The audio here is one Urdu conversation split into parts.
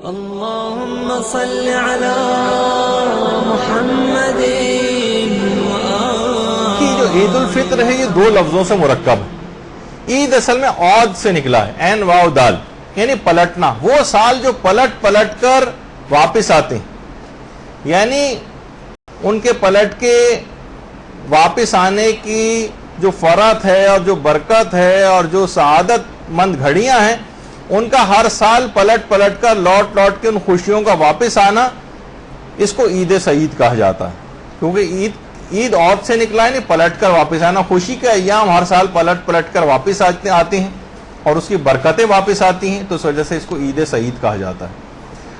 اللهم صل على محمد کی جو عید الفطر ہے یہ دو لفظوں سے مرکب ہے. عید اصل میں عود سے نکلا ہے، عین واو دال، یعنی پلٹنا. وہ سال جو پلٹ پلٹ کر واپس آتے ہیں، یعنی ان کے پلٹ کے واپس آنے کی جو فرحت ہے اور جو برکت ہے اور جو سعادت مند گھڑیاں ہیں، ان کا ہر سال پلٹ پلٹ کر لوٹ لوٹ کے ان خوشیوں کا واپس آنا، اس کو عید سعید کہا جاتا ہے. کیونکہ عید عود سے نکلا ہے، نہیں پلٹ کر واپس آنا. خوشی کے ایام ہر سال پلٹ پلٹ کر واپس آتے ہیں اور اس کی برکتیں واپس آتی ہیں، تو اس وجہ سے اس کو عید سعید کہا جاتا ہے.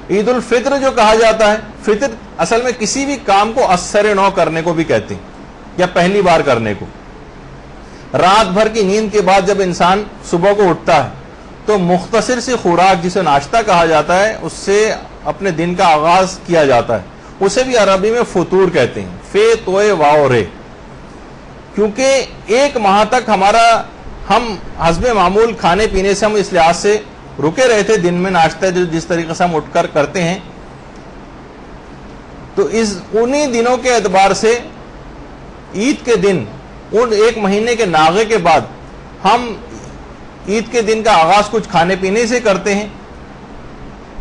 عید الفطر جو کہا جاتا ہے، فطر اصل میں کسی بھی کام کو اثر نو کرنے کو بھی کہتے ہیں، یا پہلی بار کرنے کو. رات بھر کی نیند کے بعد جب انسان صبح کو اٹھتا ہے تو مختصر سی خوراک جسے ناشتہ کہا جاتا ہے، اس سے اپنے دن کا آغاز کیا جاتا ہے. اسے بھی عربی میں فطور کہتے ہیں، فے توئے واو رے. کیونکہ ایک ماہ تک ہم حسب معمول کھانے پینے سے ہم اس لحاظ سے رکے رہے تھے، دن میں ناشتہ جس طریقے سے ہم اٹھ کر کرتے ہیں، تو انہی دنوں کے اعتبار سے عید کے دن، ان ایک مہینے کے ناغے کے بعد ہم عید کے دن کا آغاز کچھ کھانے پینے سے کرتے ہیں،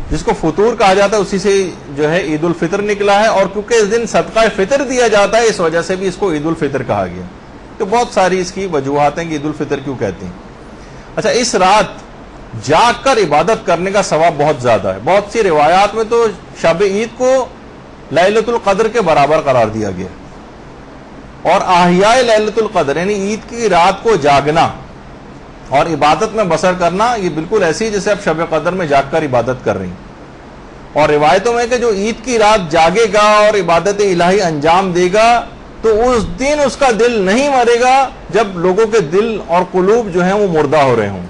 جس کو فطور کہا جاتا ہے. اسی سے جو ہے عید الفطر نکلا ہے. اور کیونکہ اس دن صدقہ فطر دیا جاتا ہے، اس وجہ سے بھی اس کو عید الفطر کہا گیا. تو بہت ساری اس کی وجوہات ہیں کہ عید الفطر کیوں کہتے ہیں. اچھا، اس رات جاگ کر عبادت کرنے کا ثواب بہت زیادہ ہے. بہت سی روایات میں تو شب عید کو لیلۃ القدر کے برابر قرار دیا گیا. اور احیاء لیلۃ القدر یعنی عید کی رات کو جاگنا اور عبادت میں بسر کرنا، یہ بالکل ایسی جیسے آپ شب قدر میں جاگ کر عبادت کر رہی ہیں. اور روایتوں میں کہ جو عید کی رات جاگے گا اور عبادت الہی انجام دے گا، تو اس دن اس کا دل نہیں مرے گا جب لوگوں کے دل اور قلوب جو ہیں وہ مردہ ہو رہے ہوں.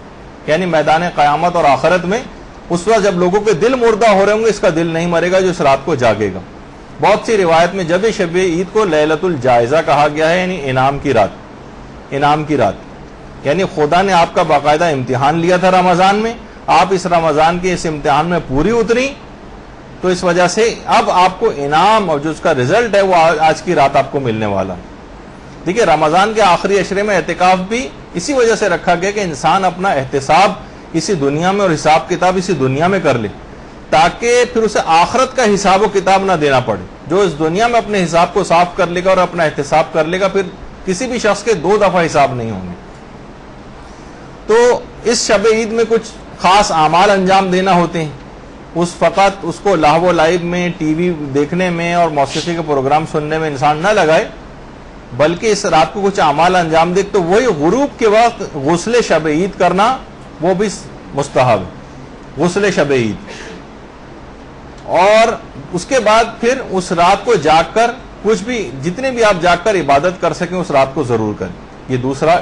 یعنی میدان قیامت اور آخرت میں اس وقت جب لوگوں کے دل مردہ ہو رہے ہوں گے، اس کا دل نہیں مرے گا جو اس رات کو جاگے گا. بہت سی روایت میں جب شب عید کو لیلۃ الجائزہ کہا گیا ہے، یعنی انعام کی رات. یعنی خدا نے آپ کا باقاعدہ امتحان لیا تھا رمضان میں، آپ اس رمضان کے اس امتحان میں پوری اتری، تو اس وجہ سے اب آپ کو انعام اور جو اس کا رزلٹ ہے وہ آج کی رات آپ کو ملنے والا. دیکھیے، رمضان کے آخری عشرے میں اعتکاف بھی اسی وجہ سے رکھا گیا کہ انسان اپنا احتساب اسی دنیا میں اور حساب کتاب اسی دنیا میں کر لے، تاکہ پھر اسے آخرت کا حساب و کتاب نہ دینا پڑے. جو اس دنیا میں اپنے حساب کو صاف کر لے گا اور اپنا احتساب کر لے گا، پھر کسی بھی شخص کے 2 دفعہ حساب نہیں ہوں گے. تو اس شب عید میں کچھ خاص اعمال انجام دینا ہوتے ہیں. فقط اس کو لہو و لعب میں، ٹی وی دیکھنے میں اور موسیقی کے پروگرام سننے میں انسان نہ لگائے، بلکہ اس رات کو کچھ اعمال انجام دے. تو وہی غروب کے وقت غسل شب عید کرنا، وہ بھی مستحب ہے، غسل شب عید. اور اس کے بعد پھر اس رات کو جاگ کر کچھ بھی، جتنے بھی آپ جاگ کر عبادت کر سکیں اس رات کو ضرور کریں. یہ دوسرا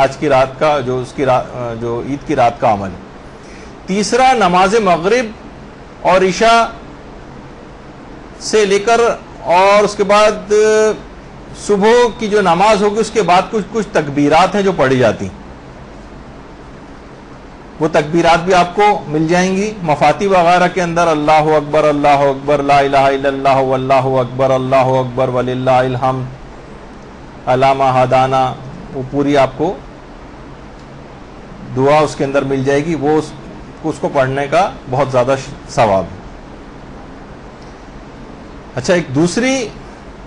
آج کی رات کا جو عید کی رات کا عمل ہے. تیسرا، نماز مغرب اور عشاء سے لے کر اور اس کے بعد صبح کی جو نماز ہوگی اس کے بعد کچھ تکبیرات ہیں جو پڑھی جاتی ہیں. وہ تکبیرات بھی آپ کو مل جائیں گی مفاتی وغیرہ کے اندر. اللہ اکبر، اللہ اکبر، لا الہ الا اللہ، واللہ اکبر، اللہ اکبر، وللہ الحمد، علامہ ہدانا، وہ پوری آپ کو دعا اس کے اندر مل جائے گی. وہ اس کو پڑھنے کا بہت زیادہ ثواب ہے. اچھا، ایک دوسری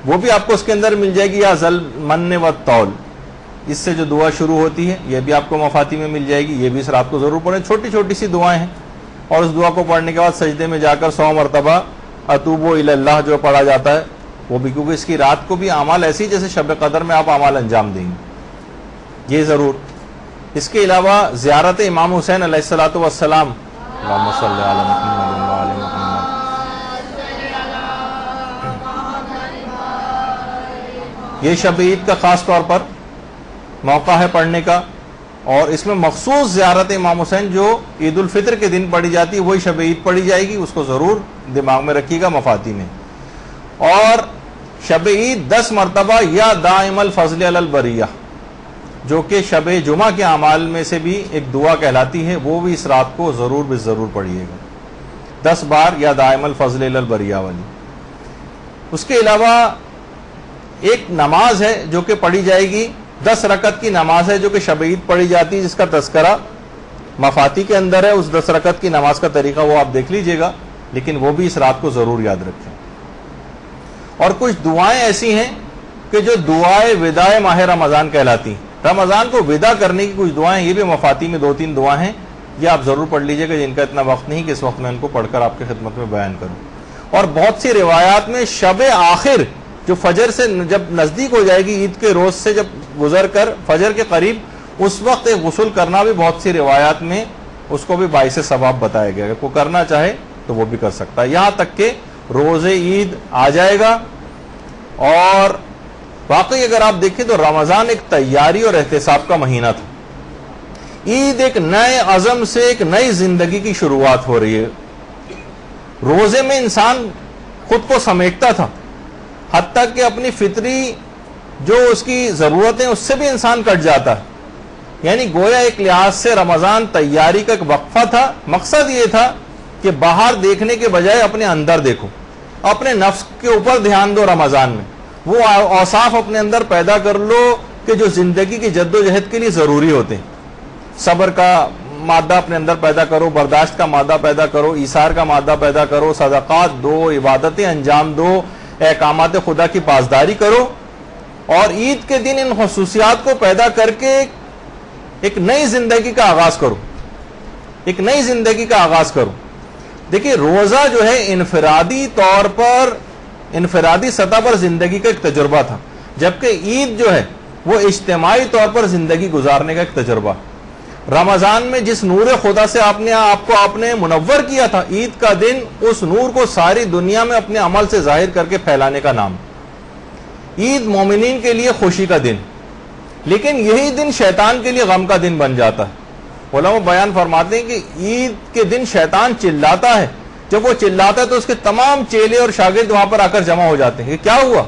وہ بھی آپ کو اس کے اندر مل جائے گی، یا ذل من والطول، اس سے جو دعا شروع ہوتی ہے یہ بھی آپ کو مفاتی میں مل جائے گی. یہ بھی اس رات کو ضرور پڑھیں. چھوٹی چھوٹی سی دعائیں ہیں. اور اس دعا کو پڑھنے کے بعد سجدے میں جا کر 100 مرتبہ اتوب الی اللہ جو پڑھا جاتا ہے وہ بھی، کیونکہ اس کی رات کو بھی اعمال ایسی جیسے شب قدر میں آپ اعمال انجام دیں گے، یہ ضرور. اس کے علاوہ زیارت امام حسین علیہ الصلوۃ والسلام، اللہم صلی علی محمد وعلی محمد. یہ شب عید کا خاص طور پر موقع ہے پڑھنے کا. اور اس میں مخصوص زیارت امام حسین جو عید الفطر کے دن پڑھی جاتی ہے، وہی شب عید پڑھی جائے گی. اس کو ضرور دماغ میں رکھیے گا مفاتی میں. اور شب عید 10 مرتبہ یا دائم الفضل علی البریہ، جو کہ شب جمعہ کے اعمال میں سے بھی ایک دعا کہلاتی ہے، وہ بھی اس رات کو ضرور پڑھیے گا. 10 بار یا دائم الفضل الی البریہ والی. اس کے علاوہ ایک نماز ہے جو کہ پڑھی جائے گی، 10 رکعت کی نماز ہے جو کہ شب عید پڑھی جاتی ہے، جس کا تذکرہ مفاتی کے اندر ہے. اس 10 رکعت کی نماز کا طریقہ وہ آپ دیکھ لیجئے گا، لیکن وہ بھی اس رات کو ضرور یاد رکھیں. اور کچھ دعائیں ایسی ہیں کہ جو دعائیں وداع ماہ رمضان کہلاتی ہیں. رمضان کو ودا کرنے کی کچھ دعائیں، یہ بھی مفاتی میں 2-3 دعائیں ہیں، یہ آپ ضرور پڑھ لیجئے گا، جن کا اتنا وقت نہیں کہ اس وقت میں ان کو پڑھ کر آپ کی خدمت میں بیان کروں. اور بہت سی روایات میں شب آخر جو فجر سے جب نزدیک ہو جائے گی، عید کے روز سے جب گزر کر فجر کے قریب، اس وقت ایک غسل کرنا بھی بہت سی روایات میں اس کو بھی باعث ثواب بتایا گیا ہے. کوئی کرنا چاہے تو وہ بھی کر سکتا ہے. یہاں تک کہ روز عید آ جائے گا. اور واقعی اگر آپ دیکھیں تو رمضان ایک تیاری اور احتساب کا مہینہ تھا. عید ایک نئے عزم سے ایک نئی زندگی کی شروعات ہو رہی ہے. روزے میں انسان خود کو سمیٹتا تھا، حتیٰ کہ اپنی فطری جو اس کی ضرورتیں اس سے بھی انسان کٹ جاتا ہے. یعنی گویا ایک لحاظ سے رمضان تیاری کا ایک وقفہ تھا. مقصد یہ تھا کہ باہر دیکھنے کے بجائے اپنے اندر دیکھو، اپنے نفس کے اوپر دھیان دو. رمضان میں وہ اوصاف اپنے اندر پیدا کر لو کہ جو زندگی کی جد و جہد کے لیے ضروری ہوتے ہیں. صبر کا مادہ اپنے اندر پیدا کرو، برداشت کا مادہ پیدا کرو، ایثار کا مادہ پیدا کرو، صدقات دو، عبادتیں انجام دو، احکامات خدا کی پاسداری کرو. اور عید کے دن ان خصوصیات کو پیدا کر کے ایک نئی زندگی کا آغاز کرو، ایک نئی زندگی کا آغاز کرو. دیکھیے روزہ جو ہے انفرادی طور پر، انفرادی سطح پر زندگی کا ایک تجربہ تھا، جبکہ عید جو ہے وہ اجتماعی طور پر زندگی گزارنے کا ایک تجربہ. رمضان میں جس نور خدا سے آپ نے منور کیا تھا، عید کا دن اس نور کو ساری دنیا میں اپنے عمل سے ظاہر کر کے پھیلانے کا نام. عید مومنین کے لیے خوشی کا دن، لیکن یہی دن شیطان کے لیے غم کا دن بن جاتا ہے. علماء بیان فرماتے ہیں کہ عید کے دن شیطان چلاتا ہے. جب وہ چلاتا ہے تو اس کے تمام چیلے اور شاگرد وہاں پر آ کر جمع ہو جاتے ہیں کہ کیا ہوا.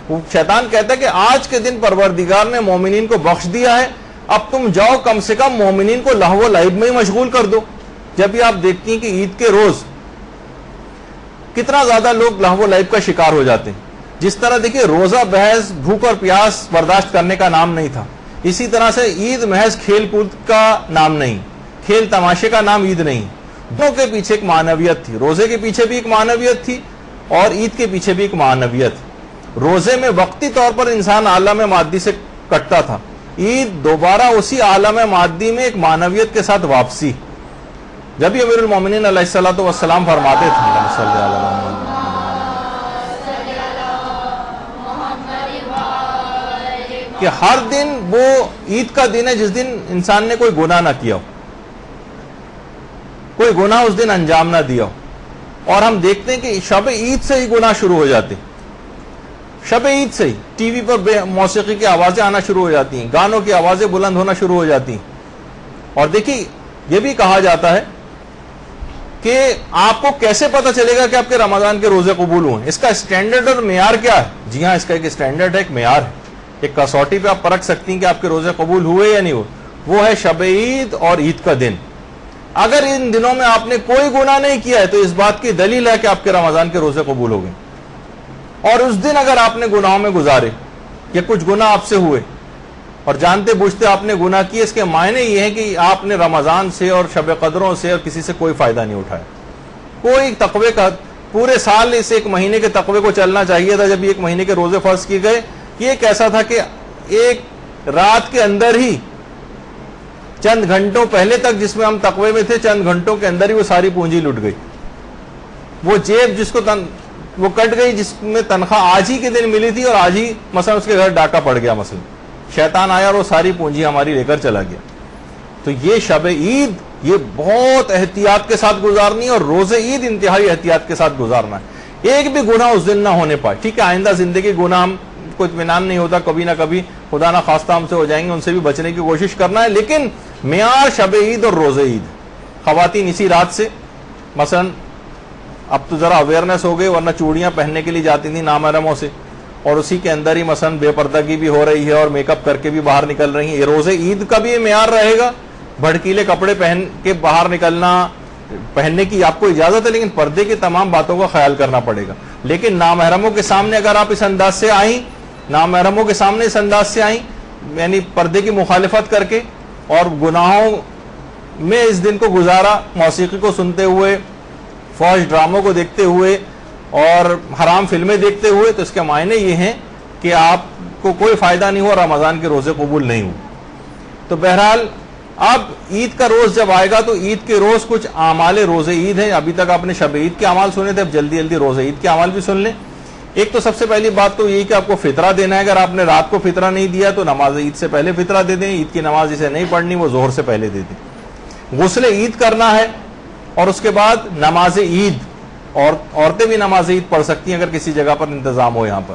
وہ شیطان کہتا ہے کہ آج کے دن پروردگار نے مومنین کو بخش دیا ہے، اب تم جاؤ کم سے کم مومنین کو لہو و لعب میں ہی مشغول کر دو. جب یہ آپ دیکھتی ہیں کہ عید کے روز کتنا زیادہ لوگ لہو و لعب کا شکار ہو جاتے ہیں. جس طرح دیکھیے روزہ محض بھوک اور پیاس برداشت کرنے کا نام نہیں تھا، اسی طرح سے عید محض کھیل کود کا نام نہیں، کھیل تماشے کا نام عید نہیں. دو کے پیچھے ایک معنویت تھی. روزے کے پیچھے بھی ایک معنویت تھی اور عید کے پیچھے بھی ایک معنویت. روزے میں وقتی طور پر انسان عالم مادی سے کٹتا تھا، عید دوبارہ اسی عالم مادی میں ایک معنویت کے ساتھ واپسی. جب امیر المومنین علیہ الصلوۃ والسلام فرماتے تھے کہ ہر دن وہ عید کا دن ہے جس دن انسان نے کوئی گناہ نہ کیا ہو، کوئی گناہ اس دن انجام نہ دیا ہو. اور ہم دیکھتے ہیں کہ شب عید سے ہی گناہ شروع ہو جاتے ہیں. شب عید سے ہی ٹی وی پر موسیقی کی آوازیں آنا شروع ہو جاتی ہیں، گانوں کی آوازیں بلند ہونا شروع ہو جاتی ہیں. اور دیکھیے یہ بھی کہا جاتا ہے کہ آپ کو کیسے پتہ چلے گا کہ آپ کے رمضان کے روزے قبول ہوئے. اس کا اسٹینڈرڈ اور معیار کیا ہے؟ جی ہاں، اس کا ایک اسٹینڈرڈ ہے، ایک معیار ہے، ایک کسوٹی پہ آپ پرکھ سکتی ہیں کہ آپ کے روزے قبول ہوئے یا نہیں ہوئے. وہ ہے شب عید اور عید کا دن. اگر ان دنوں میں آپ نے کوئی گناہ نہیں کیا ہے تو اس بات کی دلیل ہے کہ آپ کے رمضان کے روزے قبول ہو گئے. اور اس دن اگر آپ نے گناہوں میں گزارے یا کچھ گناہ آپ سے ہوئے اور جانتے بوجھتے آپ نے گناہ کیے، اس کے معنی یہ ہے کہ آپ نے رمضان سے اور شب قدروں سے اور کسی سے کوئی فائدہ نہیں اٹھایا. کوئی تقوی کا پورے سال اس ایک مہینے کے تقوی کو چلنا چاہیے تھا. جب یہ ایک مہینے کے روزے فرض کیے گئے، یہ ایک ایسا تھا کہ ایک رات کے اندر ہی چند گھنٹوں پہلے تک جس میں ہم تقوی میں تھے، چند گھنٹوں کے اندر ہی وہ ساری پونجی لٹ گئی. وہ جیب جس کو وہ کٹ گئی جس میں تنخواہ آج ہی کے دن ملی تھی اور آج ہی مثلا اس کے گھر ڈاکہ پڑ گیا، مثلا شیطان آیا اور وہ ساری پونجی ہماری لے کر چلا گیا. تو یہ شب عید یہ بہت احتیاط کے ساتھ گزارنی ہے اور روزے عید انتہائی احتیاط کے ساتھ گزارنا ہے. ایک بھی گناہ اس دن نہ ہونے پائے. ٹھیک ہے، آئندہ زندگی گناہ ہم کو اطمینان نہیں ہوتا، کبھی نہ کبھی خدا نہ خواستہ ہم سے ہو جائیں گے، ان سے بھی بچنے کی کوشش کرنا ہے. لیکن معیار شب عید اور روزے عید. خواتین اسی رات سے مثلا اب تو ذرا اویئرنیس ہو گئی، ورنہ چوڑیاں پہننے کے لیے جاتی تھیں نامحرموں سے، اور اسی کے اندر ہی مثلا بے پردگی بھی ہو رہی ہے اور میک اپ کر کے بھی باہر نکل رہی ہیں. یہ روزے عید کا بھی معیار رہے گا. بھڑکیلے کپڑے پہن کے باہر نکلنا پہننے کی آپ کو اجازت ہے، لیکن پردے کی تمام باتوں کا خیال کرنا پڑے گا. لیکن نامحرموں کے سامنے اگر آپ اس انداز سے آئیں، نامحرموں کے سامنے اس انداز سے آئیں، یعنی پردے کی مخالفت کر کے اور گناہوں میں اس دن کو گزارا، موسیقی کو سنتے ہوئے، فحش ڈراموں کو دیکھتے ہوئے اور حرام فلمیں دیکھتے ہوئے، تو اس کے معنی یہ ہیں کہ آپ کو کوئی فائدہ نہیں ہوا، رمضان کے روزے قبول نہیں ہوئے. تو بہرحال اب عید کا روز جب آئے گا تو عید کے روز کچھ اعمال روزے عید ہیں. ابھی تک آپ نے شب عید کے اعمال سنے تھے، اب جلدی جلدی روزے عید کے اعمال بھی سن لیں. ایک تو سب سے پہلی بات تو یہی کہ آپ کو فطرہ دینا ہے. اگر آپ نے رات کو فطرہ نہیں دیا تو نماز عید سے پہلے فطرہ دے دیں. عید کی نماز جسے نہیں پڑھنی وہ ظہر سے پہلے دے دیں. غسل عید کرنا ہے اور اس کے بعد نماز عید، اور عورتیں بھی نماز عید پڑھ سکتی ہیں اگر کسی جگہ پر انتظام ہو یہاں پر.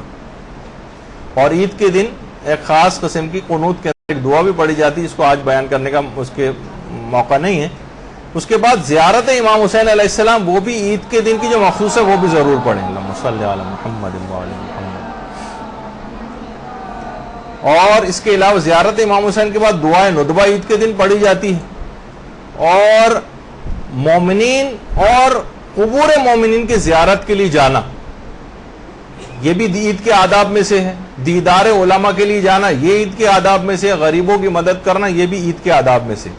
اور عید کے دن ایک خاص قسم کی قنوت کے ایک دعا بھی پڑھی جاتی ہے، جس کو آج بیان کرنے کا اس کے موقع نہیں ہے. اس کے بعد زیارت امام حسین علیہ السلام، وہ بھی عید کے دن کی جو مخصوص ہے وہ بھی ضرور پڑھیں. اللہم صلی علی محمد وعلی محمد. اور اس کے علاوہ زیارت امام حسین کے بعد دعائے ندبہ عید کے دن پڑھی جاتی ہے. اور مومنین اور قبور مومنین کی زیارت کے لیے جانا یہ بھی عید کے آداب میں سے ہے. دیدار علماء کے لیے جانا یہ عید کے آداب میں سے. غریبوں کی مدد کرنا یہ بھی عید کے آداب میں سے.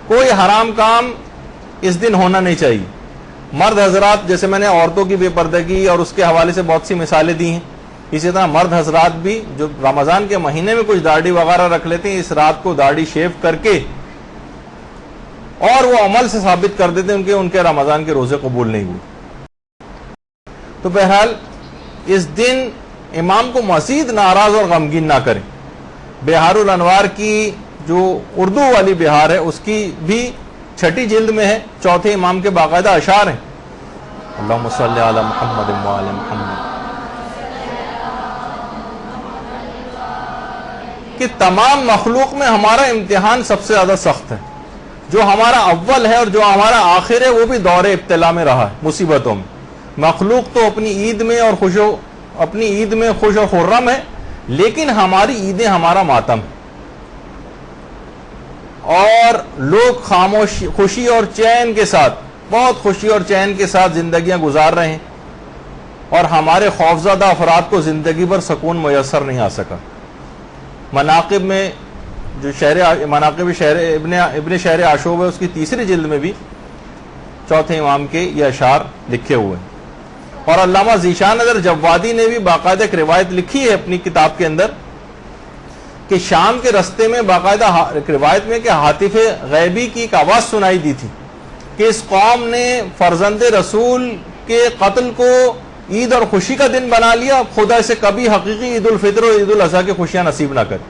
کوئی حرام کام اس دن ہونا نہیں چاہیے. مرد حضرات، جیسے میں نے عورتوں کی بے پردگی اور اس کے حوالے سے بہت سی مثالیں دی ہیں، اسی طرح مرد حضرات بھی جو رمضان کے مہینے میں کچھ داڑھی وغیرہ رکھ لیتے ہیں، اس رات کو داڑھی شیو کر کے اور وہ عمل سے ثابت کر دیتے ہیں کہ ان کے رمضان کے روزے قبول نہیں ہوئے. تو بہرحال اس دن امام کو مزید ناراض اور غمگین نہ کریں. بہار الانوار کی جو اردو والی بہار ہے اس کی بھی 6 جلد میں ہے، 4 امام کے باقاعدہ اشعار ہیں. اللہم صلی علی محمد وعلی محمد، کہ تمام مخلوق میں ہمارا امتحان سب سے زیادہ سخت ہے. جو ہمارا اول ہے اور جو ہمارا آخر ہے وہ بھی دور ابتلا میں رہا ہے، مصیبتوں میں. مخلوق تو اپنی عید میں خوش و خرم ہے، لیکن ہماری عیدیں ہمارا ماتم ہے. اور لوگ خوشی اور چین کے ساتھ، بہت خوشی اور چین کے ساتھ زندگیاں گزار رہے ہیں، اور ہمارے خوفزدہ افراد کو زندگی بھر سکون میسر نہیں آ سکا. مناقب میں جو مناقب ابن شہر عاشوب ہے، اس کی 3 جلد میں بھی 4 امام کے یہ اشعار لکھے ہوئے ہیں. اور علامہ ذیشان نظر جوادی نے بھی باقاعدہ ایک روایت لکھی ہے اپنی کتاب کے اندر کہ شام کے رستے میں باقاعدہ روایت میں کہ ہاتف غیبی کی ایک آواز سنائی دی تھی کہ اس قوم نے فرزند رسول کے قتل کو عید اور خوشی کا دن بنا لیا، خدا اسے کبھی حقیقی عید الفطر اور عید الاضحیٰ کی خوشیاں نصیب نہ کرے.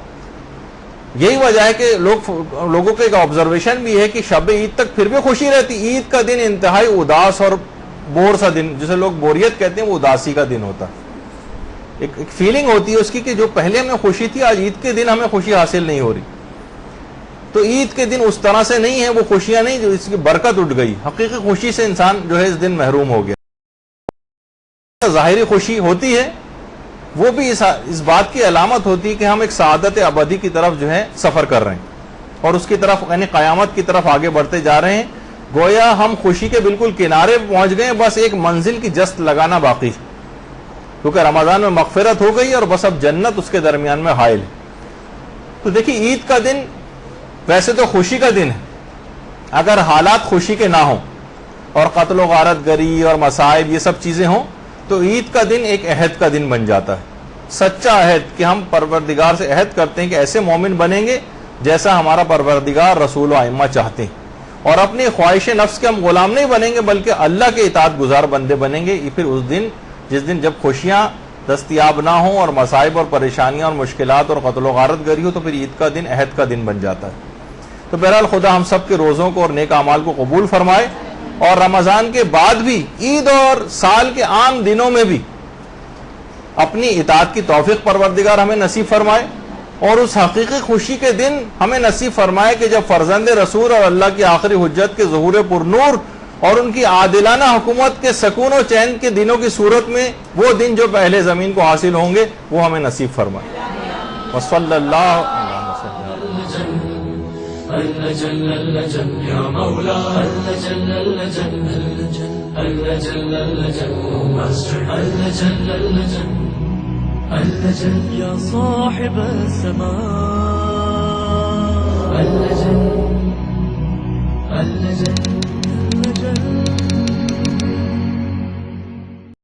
یہی وجہ ہے کہ لوگوں کا ایک آبزرویشن بھی ہے کہ شب عید تک پھر بھی خوشی رہتی. عید کا دن انتہائی اداس اور بور سا دن، جسے لوگ بوریت کہتے ہیں، وہ اداسی کا دن ہوتا ہے. ایک فیلنگ ہوتی ہے اس کی کہ جو پہلے ہمیں خوشی تھی آج عید کے دن ہمیں خوشی حاصل نہیں ہو رہی. تو عید کے دن اس طرح سے نہیں ہے، وہ خوشیاں نہیں جو اس کی برکت اٹھ گئی. حقیقی خوشی سے انسان جو ہے اس دن محروم ہو گیا. ظاہری خوشی ہوتی ہے، وہ بھی اس بات کی علامت ہوتی ہے کہ ہم ایک سعادت ابدی کی طرف جو ہے سفر کر رہے ہیں اور اس کی طرف یعنی قیامت کی طرف آگے بڑھتے جا رہے ہیں. گویا ہم خوشی کے بالکل کنارے پہنچ گئے، بس ایک منزل کی جست لگانا باقی ہے، کیونکہ رمضان میں مغفرت ہو گئی اور بس اب جنت اس کے درمیان میں حائل ہے. تو دیکھیے عید کا دن ویسے تو خوشی کا دن ہے، اگر حالات خوشی کے نہ ہوں اور قتل و غارت گری اور مصائب یہ سب چیزیں ہوں تو عید کا دن ایک عہد کا دن بن جاتا ہے، سچا عہد کہ ہم پروردگار سے عہد کرتے ہیں کہ ایسے مومن بنیں گے جیسا ہمارا پروردگار رسول و ائمہ چاہتے ہیں، اور اپنی خواہش نفس کے ہم غلام نہیں بنیں گے بلکہ اللہ کے اطاعت گزار بندے بنیں گے. پھر اس دن جس دن جب خوشیاں دستیاب نہ ہوں اور مصائب اور پریشانیاں اور مشکلات اور قتل و غارت گری ہو تو پھر عید کا دن عہد کا دن بن جاتا ہے. تو بہرحال خدا ہم سب کے روزوں کو اور نیک اعمال کو قبول فرمائے، اور رمضان کے بعد بھی عید اور سال کے عام دنوں میں بھی اپنی اطاعت کی توفیق پروردگار ہمیں نصیب فرمائے، اور اس حقیقی خوشی کے دن ہمیں نصیب فرمائے کہ جب فرزند رسول اور اللہ کی آخری حجت کے ظہور پر نور اور ان کی عادلانہ حکومت کے سکون و چین کے دنوں کی صورت میں وہ دن جو پہلے زمین کو حاصل ہوں گے وہ ہمیں نصیب فرمائے. وصلی اللہ اللجل اللجل يا مولا اللجل اللجل اللجل اللجل اللجل اللجل اللجل يا صاحب السماء اللجل